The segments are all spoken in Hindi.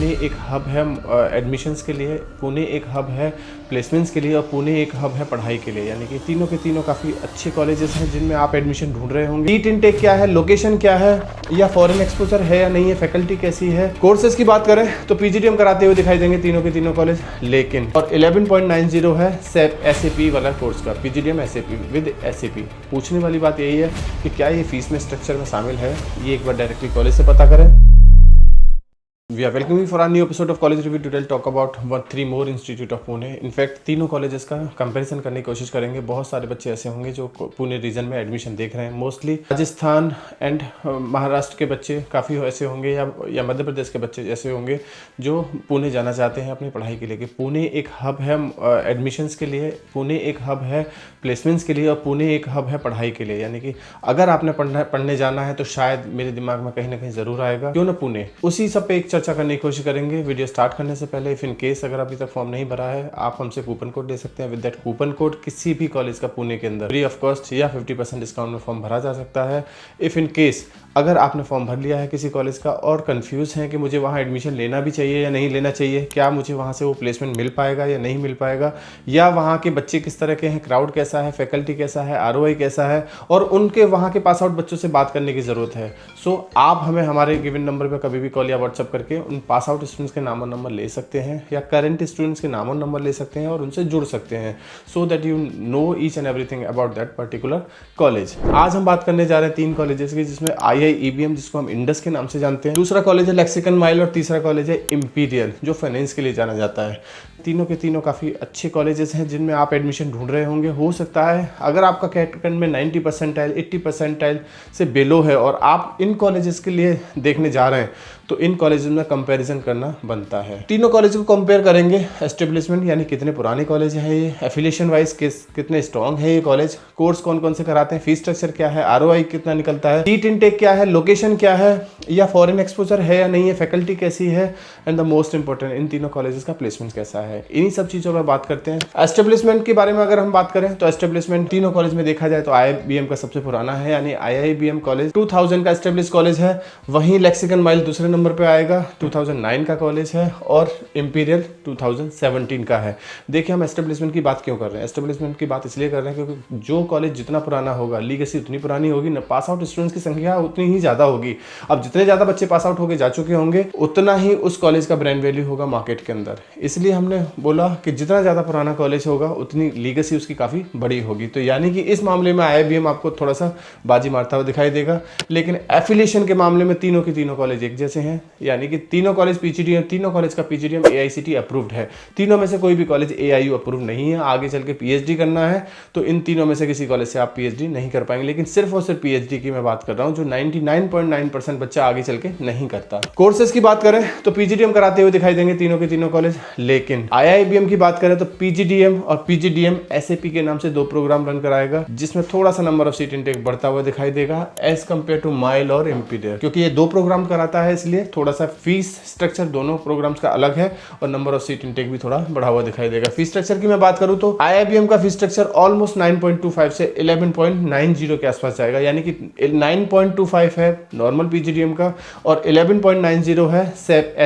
पुणे एक हब है एडमिशन्स के लिए, पुणे एक हब है प्लेसमेंट्स के लिए और पुणे एक हब है पढ़ाई के लिए। यानी कि तीनों के तीनों काफ़ी अच्छे कॉलेजेस हैं जिनमें आप एडमिशन ढूंढ रहे होंगे। सीट इनटेक क्या है, लोकेशन क्या है, या फॉरेन एक्सपोजर है या नहीं है, फैकल्टी कैसी है। कोर्सेज की बात करें तो पीजीडीएम कराते हुए दिखाई देंगे तीनों के तीनों कॉलेज, लेकिन और 11.90 है SAP वाला कोर्स का, पीजीडीएम SAP विद SAP। पूछने वाली बात यही है कि क्या ये फीस में स्ट्रक्चर में शामिल है, ये एक बार डायरेक्टली कॉलेज से पता करें। We are welcoming you for our new episode of College Review. Today we'll talk about 3 more Institute of Pune. In fact तीनों कॉलेजेस का कंपैरिजन करने की कोशिश करेंगे। बहुत सारे बच्चे ऐसे होंगे जो पुणे रीजन में एडमिशन देख रहे हैं। मोस्टली राजस्थान एंड महाराष्ट्र के बच्चे काफ़ी ऐसे होंगे या मध्य प्रदेश के बच्चे ऐसे होंगे जो पुणे जाना चाहते हैं अपनी पढ़ाई के लिए। कि पुणे एक हब है एडमिशन्स के लिए, पुणे एक हब है प्लेसमेंट्स के लिए और पुणे एक हब है पढ़ाई के लिए। यानी कि अगर आपने पढ़ने जाना है तो शायद मेरे दिमाग में कहीं ना कहीं ज़रूर आएगा क्यों ना पुणे। उसी सब पे एक चर्चा करने की कोशिश करेंगे। वीडियो स्टार्ट करने से पहले इफ इन केस अगर अभी तक फॉर्म नहीं भरा है, आप हमसे कूपन कोड ले सकते हैं। विद दैट कूपन कोड किसी भी कॉलेज का पुणे के अंदर फ्री ऑफ कॉस्ट या 50% डिस्काउंट में फॉर्म भरा जा सकता है। इफ इन केस अगर आपने फॉर्म भर लिया है किसी कॉलेज का और कंफ्यूज हैं कि मुझे वहाँ एडमिशन लेना भी चाहिए या नहीं लेना चाहिए, क्या मुझे वहाँ से वो प्लेसमेंट मिल पाएगा या नहीं मिल पाएगा, या वहाँ के बच्चे किस तरह के हैं, क्राउड कैसा है, फैकल्टी कैसा है, ROI कैसा है, और उनके वहाँ के पास आउट बच्चों से बात करने की ज़रूरत है। सो आप हमें हमारे गिवन नंबर पर कभी भी कॉल या व्हाट्सअप करके उन पास आउट स्टूडेंट्स के नाम और नंबर ले सकते हैं या करंट स्टूडेंट्स के नाम और नंबर ले सकते हैं और उनसे जुड़ सकते हैं, so that you know each and everything about that particular college. आज हम बात करने जा रहे हैं 3 कॉलेजेस की, जिसमें IIEBM जिसको हम इंडस के नाम से जानते हैं, दूसरा कॉलेज है लेक्सिकन माइल और तीसरा कॉलेज है इंपीरियल जो फाइनेंस के लिए जाना जाता है। तीनों के तीनों काफ़ी अच्छे कॉलेजेस हैं जिनमें आप एडमिशन ढूंढ रहे होंगे। हो सकता है अगर आपका कैटेगरी में 90 परसेंटाइल 80 परसेंटाइल से बिलो है और आप इन कॉलेजेस के लिए देखने जा रहे हैं तो इन कॉलेजेस में कंपैरिजन करना बनता है। तीनों कॉलेज को कंपेयर करेंगे, एस्टेब्लिशमेंट यानी कितने पुराने कॉलेज हैं ये, एफिलिएशन वाइज कितने स्ट्रॉन्ग है ये कॉलेज, कोर्स कौन कौन से कराते हैं, फीस स्ट्रक्चर क्या है, ROI कितना निकलता है, सीट इनटेक क्या है, लोकेशन क्या है, या फॉरेन एक्सपोजर है या नहीं है, फैकल्टी कैसी है, and the most important in तीनों कॉलेजेस का प्लेसमेंट कैसा है। इन्हीं सब चीज़ों पर बात करते हैं। एस्टेब्लिशमेंट के बारे में अगर हम बात करें तो एस्टेब्लिशमेंट तीनों कॉलेज में देखा जाए तो IIBM का सबसे पुराना है, यानी IIBM कॉलेज 2000 का एस्टेब्लिश कॉलेज है। वहीं लेक्सिकन माइल दूसरे नंबर पे आएगा, 2009 का कॉलेज है, और इंपीरियल 2017 का है। देखिए हम एस्टेब्लिशमेंट की बात क्यों कर रहे हैं। एस्टेब्लिशमेंट की बात इसलिए कर रहे हैं क्योंकि जो कॉलेज जितना पुराना होगा, लीगेसी उतनी पुरानी होगी, न पास आउट स्टूडेंट्स की संख्या उतनी ही ज़्यादा होगी। अब जितने ज़्यादा बच्चे पास आउट होके जा चुके होंगे उतना ही उस कॉलेज का ब्रांड वैल्यू होगा मार्केट के अंदर। इसलिए हमने बोला कि जितना ज़्यादा पुराना कॉलेज होगा उतनी लीगेसी उसकी काफ़ी बड़ी होगी। तो यानी कि इस मामले में IIBM आपको थोड़ा सा बाजी मारता हुआ दिखाई देगा, लेकिन एफिलिएशन के मामले में तीनों के तीनों कॉलेज एक जैसे हैं। यानी कि तीनों कॉलेज PGDM, तीनों कॉलेज का PGDM AICTE अप्रूव्ड है। तीनों में से कोई भी कॉलेज AIU अप्रूव नहीं है। आगे चल के PhD करना है तो इन तीनों में से किसी कॉलेज से आप PhD नहीं कर पाएंगे, लेकिन सिर्फ और सिर्फ PhD की मैं बात कर रहा हूँ, जो 99.9% बच्चा आगे चल के नहीं करता। कोर्सेज की बात करें तो PGDM कराते हुए दिखाई देंगे तीनों के तीनों कॉलेज, लेकिन IIBM की बात करें तो PGDM और PGDM SAP के नाम से 2 प्रोग्राम रन कराएगा, जिसमें थोड़ा सा नंबर ऑफ सीट इनटेक बढ़ता हुआ दिखाई देगा एज कम्पेयर टू माइल और इंपीरियल। क्योंकि ये 2 प्रोग्राम कराता है इसलिए थोड़ा सा फीस स्ट्रक्चर दोनों प्रोग्राम्स का अलग है और नंबर ऑफ सीट इनटेक भी थोड़ा बढ़ा हुआ दिखाई देगा। फीस स्ट्रक्चर की मैं बात करूं तो IIBM का फीस स्ट्रक्चर ऑलमोस्ट 9.25 से 11.90 के आसपास जाएगा। यानी कि 9.25 है नॉर्मल PGDM का और 11.90 है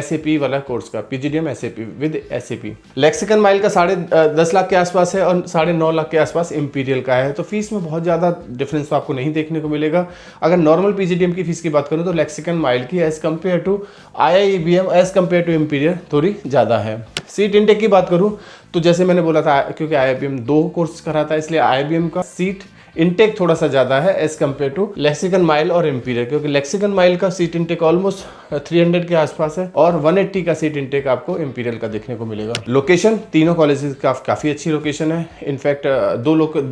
SAP वाला कोर्स का, PGDM SAP with SAP। Lexicon MILE का 10.5 लाख के आसपास है और 9.5 लाख के आसपास इंपीरियल का है। तो फीस में बहुत ज़्यादा डिफरेंस तो आपको नहीं देखने को मिलेगा। अगर नॉर्मल PGDM की फीस की बात करूँ तो लेक्सिकन माइल की as compare to IIBM as compare to Imperial थोड़ी ज़्यादा है। सीट इनटेक की बात करूँ तो जैसे मैंने बोला था, क्योंकि IIBM 2 कोर्स कराता है इसलिए IIBM का सीट इनटेक थोड़ा सा ज़्यादा है as compare to Lexicon MILE और इंपीरियल, क्योंकि लेक्सिकन माइल का सीट इनटेक ऑलमोस्ट 300 के आसपास है और 180 का सीट इनटेक आपको इंपीरियल का देखने को मिलेगा। लोकेशन तीनों कॉलेजेस का काफ़ी अच्छी लोकेशन है। इनफैक्ट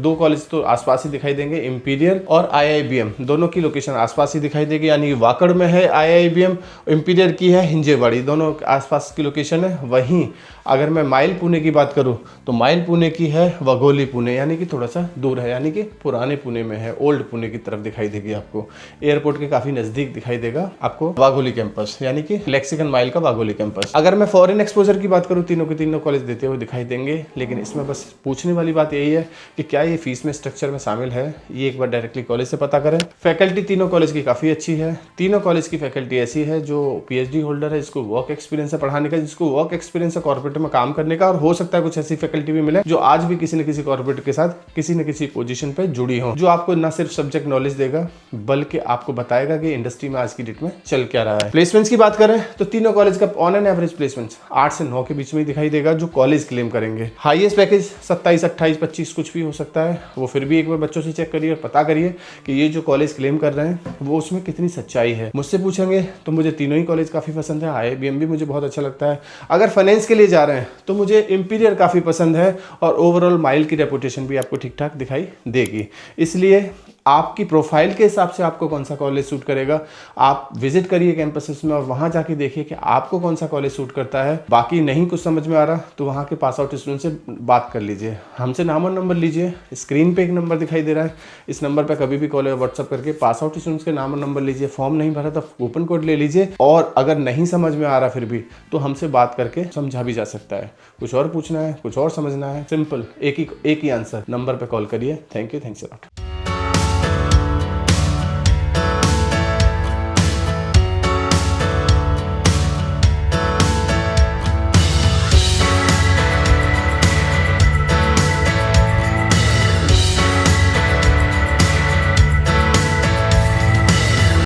दो कॉलेज तो आसपास ही दिखाई देंगे, इंपीरियल और IIBM दोनों की लोकेशन आसपास ही दिखाई देगी। यानी वाकड़ में है IIBM, इंपीरियल की है हिंजेवाड़ी, दोनों आसपास की लोकेशन है। वहीं अगर मैं माइल पुणे की बात करूँ तो माइल पुणे की है वघोली पुणे, यानी कि थोड़ा सा दूर है, यानी कि पुराने पुणे में है, ओल्ड पुणे की तरफ दिखाई देगी आपको। एयरपोर्ट के काफी नजदीक दिखाई देगा आपको वाघोली कैंपस, यानी कि लेक्सिकन माइल का वाघोली कैंपस। अगर मैं फॉरेन एक्सपोजर की बात करूं, तीनों के तीनों कॉलेज देते हुए दिखाई देंगे, लेकिन इसमें बस पूछने वाली बात यही है कि क्या ये फीस में स्ट्रक्चर में शामिल है, ये एक बार डायरेक्टली कॉलेज से पता करें। फैकल्टी तीनों कॉलेज की काफी अच्छी है। तीनों कॉलेज की फैकल्टी ऐसी है जो पीएचडी होल्डर है, जिसको वर्क एक्सपीरियंस है पढ़ाने का, जिसको वर्क एक्सपीरियंस है कॉर्पोरेट में काम करने का, और हो सकता है कुछ ऐसी फैकल्टी भी मिले जो आज भी किसी न किसी कॉर्पोरेट के साथ किसी न किसी पोजीशन पे जुड़ी हो, जो आपको न सिर्फ सब्जेक्ट नॉलेज देगा बल्कि आपको बताएगा कि इंडस्ट्री में आज की डेट में चल क्या रहा है। प्लेसमेंट्स की बात करें तो तीनों कॉलेज का ऑन एन एवरेज प्लेसमेंट्स 8 से 9 के बीच में दिखाई देगा, जो कॉलेज क्लेम करेंगे। हाईएस्ट पैकेज 27, 28, 25 कुछ भी हो सकता है, वो फिर भी एक बार बच्चों से चेक करिए और पता करिए कि ये जो कॉलेज क्लेम कर रहे हैं वो उसमें कितनी सच्चाई है। मुझसे पूछेंगे तो मुझे तीनों ही कॉलेज काफी पसंद है। IIBM भी मुझे बहुत अच्छा लगता है। अगर फाइनेंस के लिए जा रहे हैं तो मुझे इंपीरियर काफी पसंद है, और ओवरऑल माइल की रेपुटेशन भी आपको ठीक ठाक दिखाई देगी। इसलिए आपकी प्रोफाइल के हिसाब से आपको कौन सा कॉलेज सूट करेगा, आप विजिट करिए कैंपसेस में और वहां जाके देखिए कि आपको कौन सा कॉलेज सूट करता है। बाकी नहीं कुछ समझ में आ रहा तो वहां के पास आउट स्टूडेंट से बात कर लीजिए, हमसे नाम और नंबर लीजिए। स्क्रीन पे एक नंबर दिखाई दे रहा है, इस नंबर पे कभी भी कॉल या व्हाट्सअप करके पास आउट स्टूडेंट्स के नाम और नंबर लीजिए। फॉर्म नहीं भरा तो कूपन कोड ले लीजिए, और अगर नहीं समझ में आ रहा फिर भी तो हमसे बात करके समझा भी जा सकता है। कुछ और पूछना है, कुछ और समझना है, सिंपल एक ही आंसर, नंबर पे कॉल करिए। Thank you, thanks a lot.